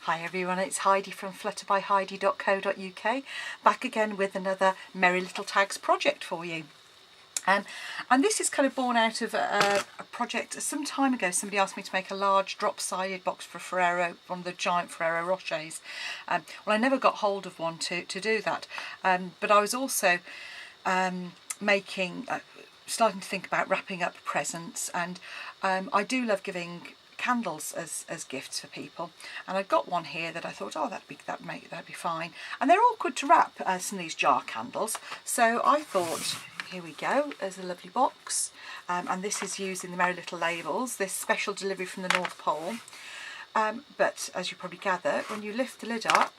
Hi everyone, it's Heidi from flutterbyheidi.co.uk, back again with another Merry Little Tags project for you. And this is kind of born out of a project some time ago. Somebody asked me to make a large drop-sided box for Ferrero, one of the giant Ferrero Rochers. Well, I never got hold of one to do that, but I was also starting to think about wrapping up presents, and I do love giving candles as gifts for people, and I've got one here that I thought, oh, that'd be fine, and they're all good to wrap, some of these jar candles. So I thought, here we go, there's a lovely box, and this is using the Merry Little labels, this special delivery from the North Pole, but as you probably gather, when you lift the lid up,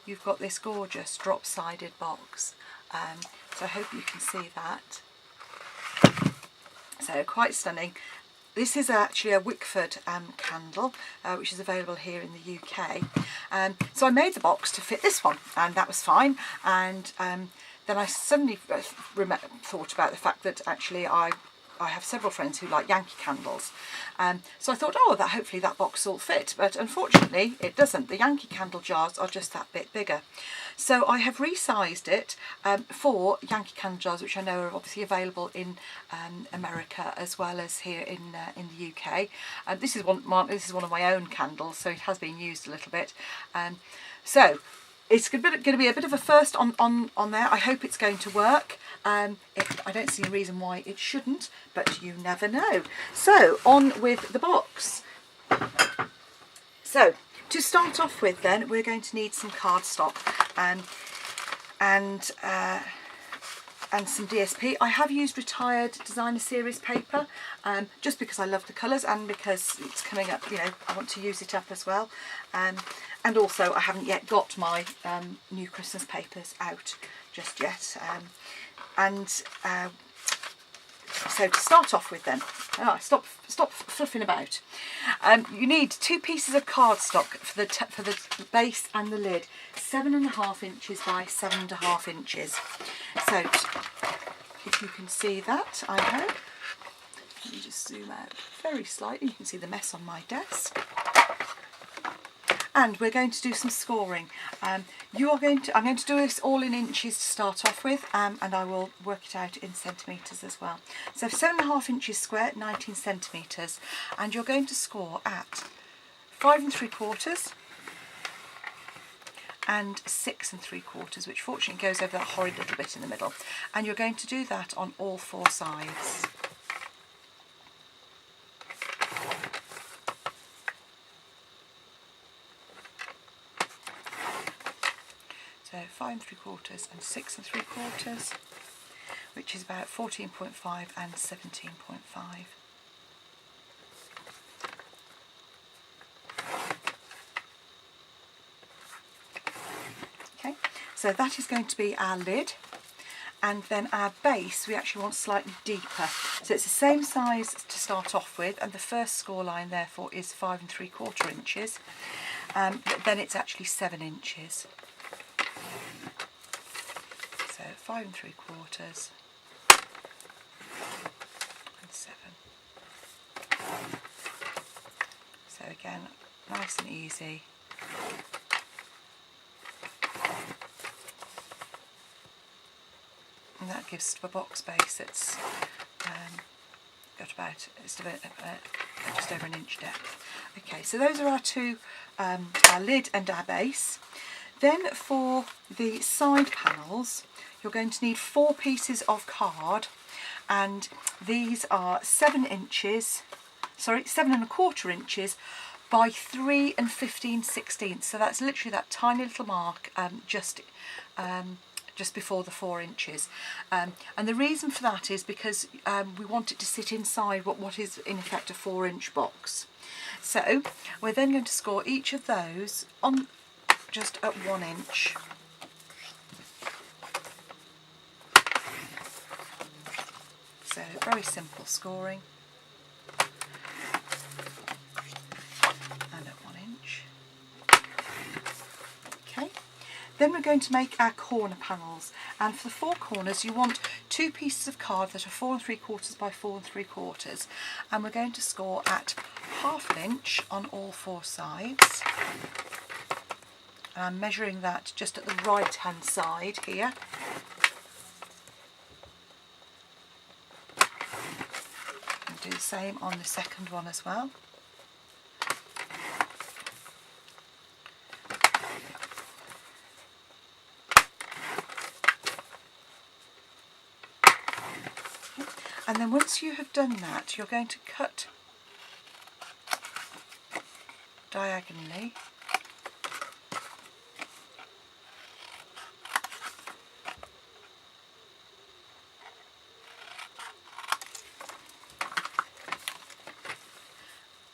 you've got this gorgeous drop-sided box, so I hope you can see that. So quite stunning. This is actually a Wickford candle, which is available here in the UK. So I made the box to fit this one, and that was fine. And then I suddenly thought about the fact that actually I have several friends who like Yankee candles. So I thought, oh, hopefully that box will fit. But unfortunately, it doesn't. The Yankee Candle jars are just that bit bigger. So I have resized it for Yankee Candle jars, which I know are obviously available in America as well as here in the UK. This is one of my own candles, so it has been used a little bit. So it's going to be a bit of a first on there. I hope it's going to work. I don't see a reason why it shouldn't, but you never know. So on with the box. So to start off with, then we're going to need some cardstock and some DSP. I have used retired designer series paper, just because I love the colours and because it's coming up, you know, I want to use it up as well. And also I haven't yet got my new Christmas papers out just yet. So to start off with then, stop fluffing about. You need 2 pieces of cardstock for the base and the lid, 7.5 inches by 7.5 inches. So if you can see that, I hope. Let me just zoom out very slightly. You can see the mess on my desk. And we're going to do some scoring. I'm going to do this all in inches to start off with, and I will work it out in centimetres as well. So 7.5 inches square, 19 centimetres, and you're going to score at 5 3/4 and 6 3/4, which fortunately goes over that horrid little bit in the middle. And you're going to do that on all 4 sides. So 5 3/4 and 6 3/4, which is about 14.5 and 17.5. Okay, so that is going to be our lid, and then our base we actually want slightly deeper. So it's the same size to start off with, and the first score line therefore is 5 3/4 inches, but then it's actually 7 inches. So 5 3/4 and 7. So again, nice and easy. And that gives a box base that's got about just over an inch depth. Okay, so those are our two, our lid and our base. Then for the side panels, you're going to need 4 pieces of card, and these are 7 1/4 inches by 3 15/16. So that's literally that tiny little mark, just before the 4 inches. And the reason for that is because we want it to sit inside what is in effect a 4-inch box. So we're then going to score each of those on just at 1 inch. So very simple scoring. And at 1 inch. Okay. Then we're going to make our corner panels, and for the 4 corners you want 2 pieces of card that are 4 3/4 by 4 3/4, and we're going to score at 1/2 inch on all 4 sides. and I'm measuring that just at the right hand side here. And do the same on the second one as well. And then once you have done that, you're going to cut diagonally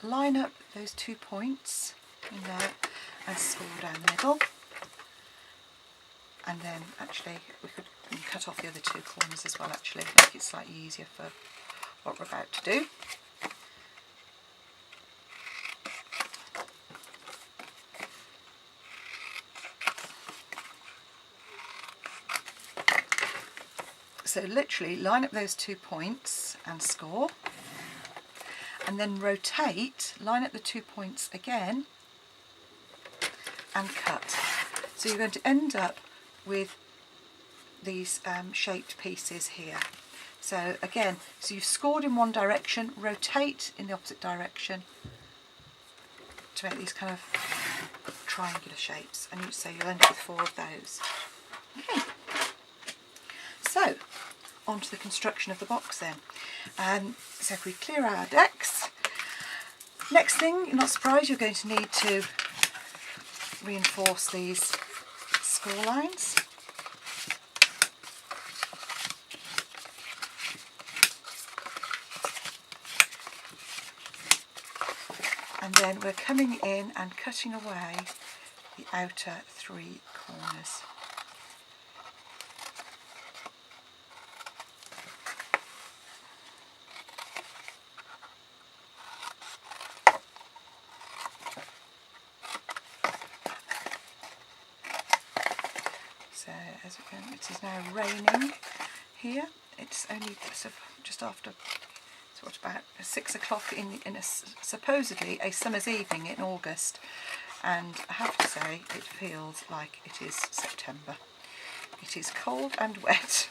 line up those 2 points in there and score down the middle, and then actually we could cut off the other 2 corners as well, actually make it slightly easier for what we're about to do. So literally line up those 2 points and score, and then rotate, line up the 2 points again and cut. So you're going to end up with these shaped pieces here. So again, so you've scored in one direction, rotate in the opposite direction to make these kind of triangular shapes, and so you'll end up with 4 of those. Okay. So, on to the construction of the box then. So if we clear our decks, next thing, you're not surprised, you're going to need to reinforce these score lines. And then we're coming in and cutting away the outer 3 corners. So as again, it is now raining here. It's only sort of just after, so what, about 6 o'clock in a supposedly a summer's evening in August, and I have to say it feels like it is September. It is cold and wet,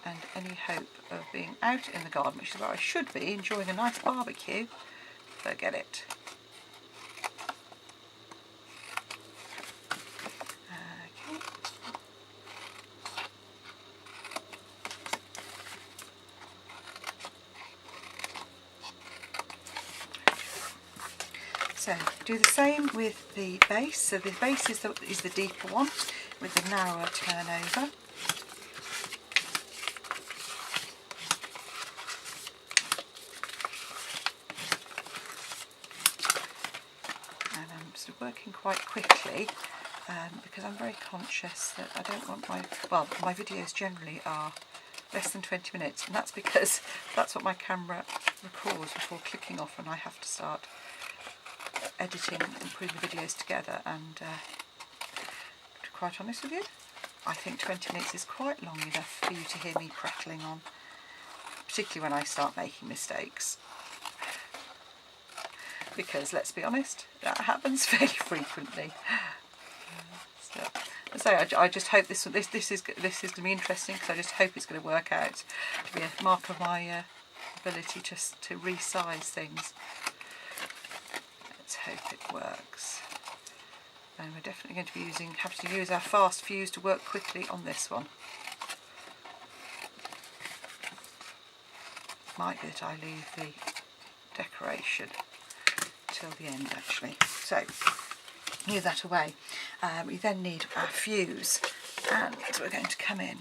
and any hope of being out in the garden, which is where I should be enjoying a nice barbecue, forget it. So do the same with the base. So the base is the deeper one with the narrower turnover. And I'm sort of working quite quickly because I'm very conscious that I don't want my videos generally are less than 20 minutes, and that's because that's what my camera records before clicking off when I have to start editing and putting the videos together. And to be quite honest with you, I think 20 minutes is quite long enough for you to hear me prattling on, particularly when I start making mistakes, because let's be honest, that happens fairly frequently. So I just hope this is going to be interesting, because I just hope it's going to work out to be a mark of my ability just to resize things. Let's hope it works. And we're definitely going to be having to use our fast fuse to work quickly on this one. Might be that I leave the decoration till the end actually. So move that away. We then need our fuse, and we're going to come in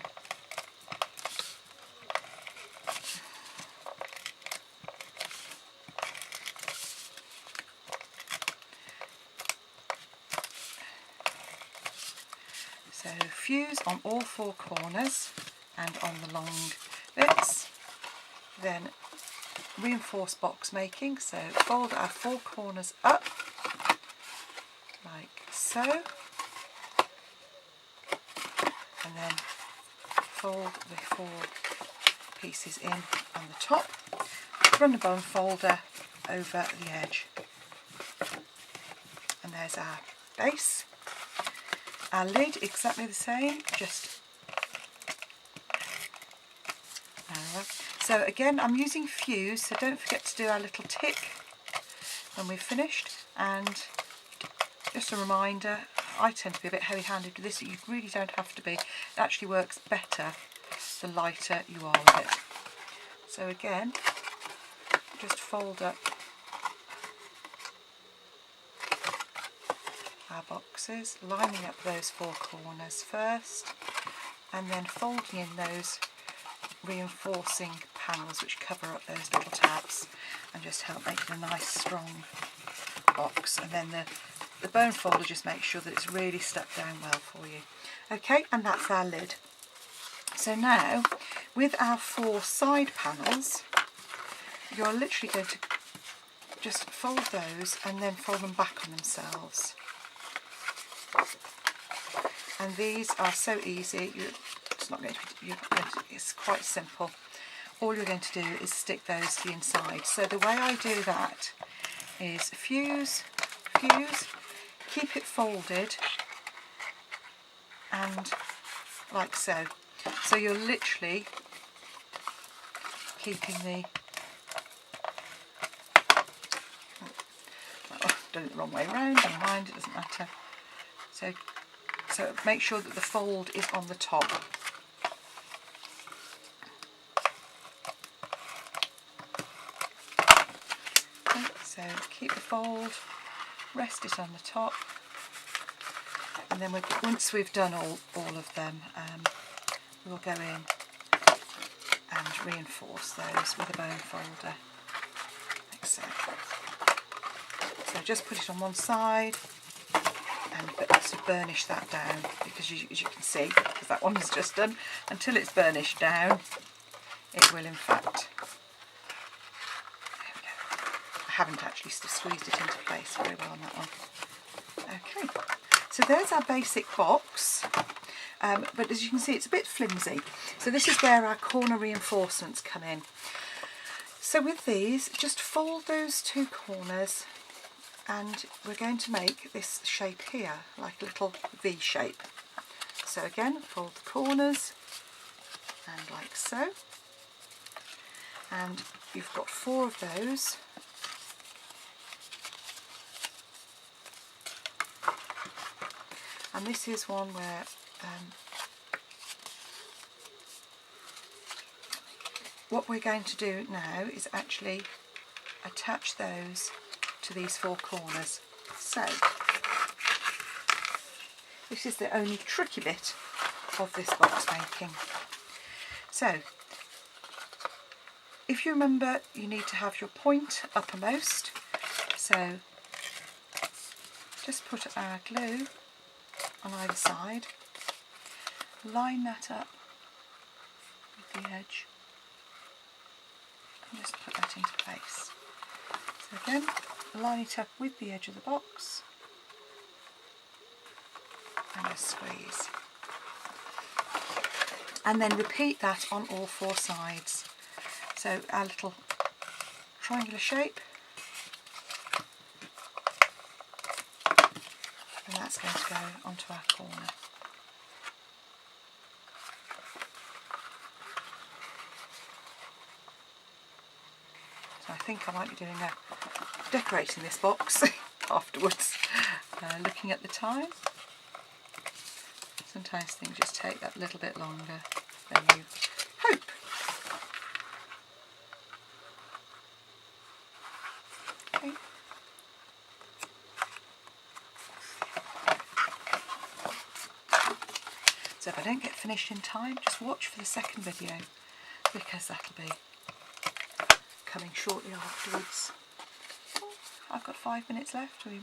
so fuse on all 4 corners and on the long bits, then reinforce box making, so fold our 4 corners up like so, and then fold the 4 pieces in on the top, run the bone folder over the edge. there's our base. Our lid, exactly the same, just so again I'm using fuse, so don't forget to do our little tick when we've finished. And just a reminder, I tend to be a bit heavy-handed with this, you really don't have to be. It actually works better the lighter you are with it. So again, just fold up our boxes, lining up those 4 corners first, and then folding in those reinforcing panels which cover up those little tabs and just help make it a nice strong box. And then the bone folder just makes sure that it's really stuck down well for you. Okay, and that's our lid. So now with our 4 side panels, you're literally going to just fold those and then fold them back on themselves. And these are so easy. It's quite simple. All you're going to do is stick those to the inside. So the way I do that is fuse, keep it folded, and like so. So you're literally keeping the, I've done it the wrong way around, never mind, it doesn't matter. So make sure that the fold is on the top. Okay, so keep the fold, rest it on the top, and then once we've done all of them, we'll go in and reinforce those with a bone folder, like so. So just put it on one side and burnish that down, because as you can see, because that one's just done, until it's burnished down, it will in fact, there we go. I haven't actually squeezed it into place very well on that one. Okay, so there's our basic box, but as you can see it's a bit flimsy, so this is where our corner reinforcements come in. So with these, just fold those 2 corners, and we're going to make this shape here, like a little V shape. So again, fold the corners, and like so. And you've got 4 of those. And this is one where what we're going to do now is actually attach those to these 4 corners. So this is the only tricky bit of this box making. So if you remember, you need to have your point uppermost, so just put our glue on either side, line that up with the edge, and just put that into place. So again, line it up with the edge of the box and just squeeze. And then repeat that on all 4 sides. So our little triangular shape, and that's going to go onto our corner. So I think I might be doing decorating this box afterwards, looking at the time. Sometimes things just take that little bit longer than you hope. Okay. So if I don't get finished in time, just watch for the second video, because that'll be coming shortly afterwards. Oh, I've got 5 minutes left, we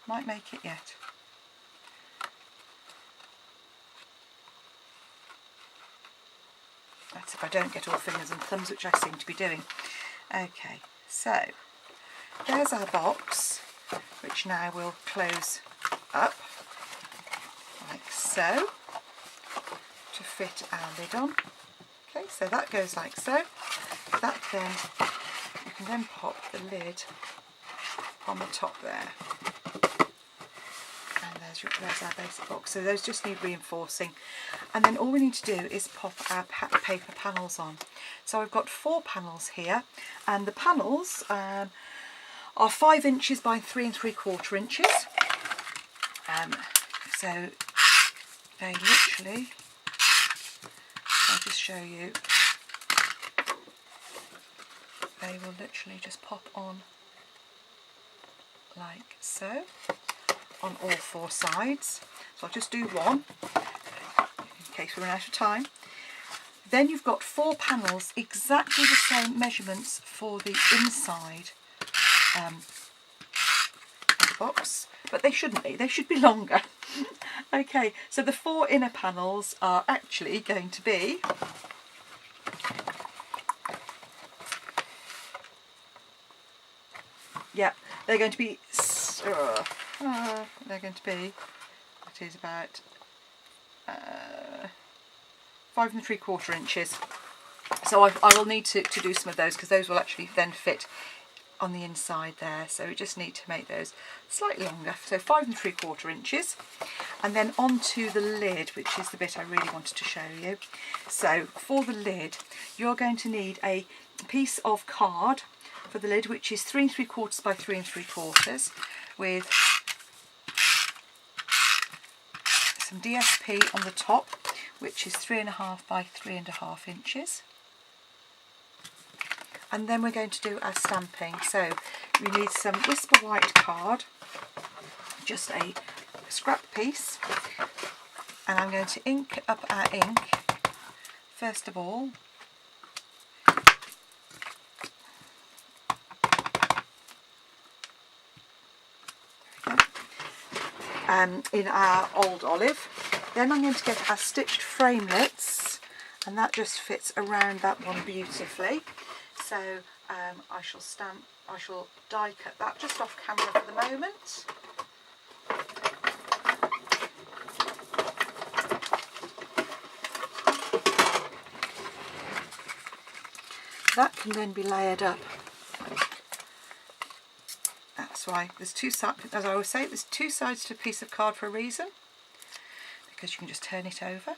might make it yet. That's if I don't get all fingers and thumbs, which I seem to be doing. Okay, so there's our box, which now we'll close up like so to fit our lid on. Okay, so that goes like so. That then, you can then pop the lid on the top there. there's our basic box. So those just need reinforcing. And then all we need to do is pop our paper panels on. So I've got 4 panels here, and the panels are 5 inches by 3 3/4 inches. So they literally, I'll just show you, they will literally just pop on like so on all 4 sides. So I'll just do one in case we run out of time. Then you've got 4 panels, exactly the same measurements for the inside of the box, but they shouldn't be, they should be longer. Okay, so the 4 inner panels are actually going to be they're going to be it is about 5 3/4 inches. So I will need to do some of those, because those will actually then fit on the inside there. So we just need to make those slightly longer. So 5 3/4 inches. And then onto the lid, which is the bit I really wanted to show you. So for the lid, you're going to need a piece of card for the lid, which is 3 3/4 by 3 3/4, with some DSP on the top, which is 3.5 by 3.5 inches. And then we're going to do our stamping. So we need some Whisper White card, just a scrap piece, and I'm going to ink up our ink first of all. In our old olive. Then I'm going to get our stitched framelits, and that just fits around that one beautifully. So I shall die cut that just off camera for the moment. That can then be layered up. That's why there's 2 sides, as I always say, there's 2 sides to a piece of card for a reason, because you can just turn it over.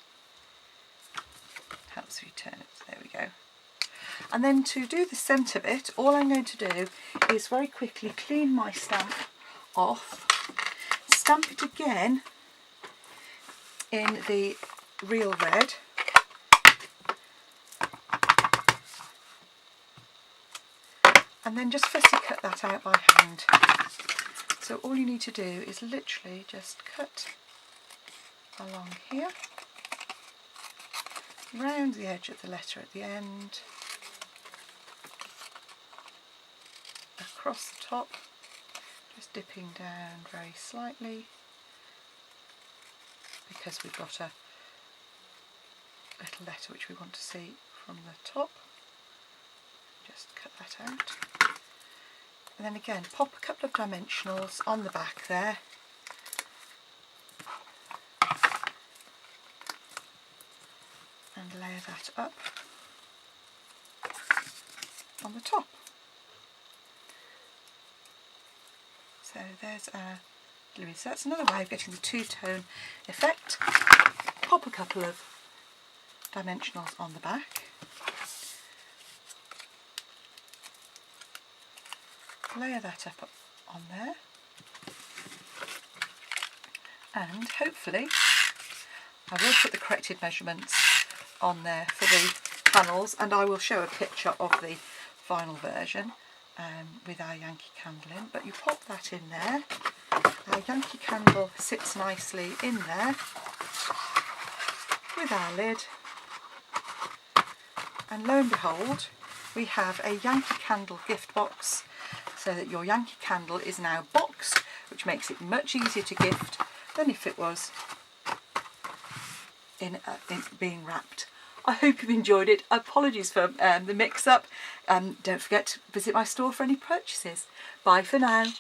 Helps you turn it, there we go. And then to do the centre bit, all I'm going to do is very quickly clean my stamp off, stamp it again in the real red, and then just fussy cut that out by hand. So all you need to do is literally just cut along here, round the edge of the letter at the end, across the top, just dipping down very slightly, because we've got a little letter which we want to see from the top. Just cut that out. And then again, pop a couple of dimensionals on the back there. And layer that up on the top. So there's our blue. So that's another way of getting the 2-tone effect. Pop a couple of dimensionals on the back. Layer that up on there, and hopefully I will put the corrected measurements on there for the panels, and I will show a picture of the final version with our Yankee Candle in. But you pop that in there, our Yankee Candle sits nicely in there with our lid, and lo and behold, we have a Yankee Candle gift box, so that your Yankee Candle is now boxed, which makes it much easier to gift than if it was in being wrapped. I hope you've enjoyed it. Apologies for the mix-up. Don't forget to visit my store for any purchases. Bye for now.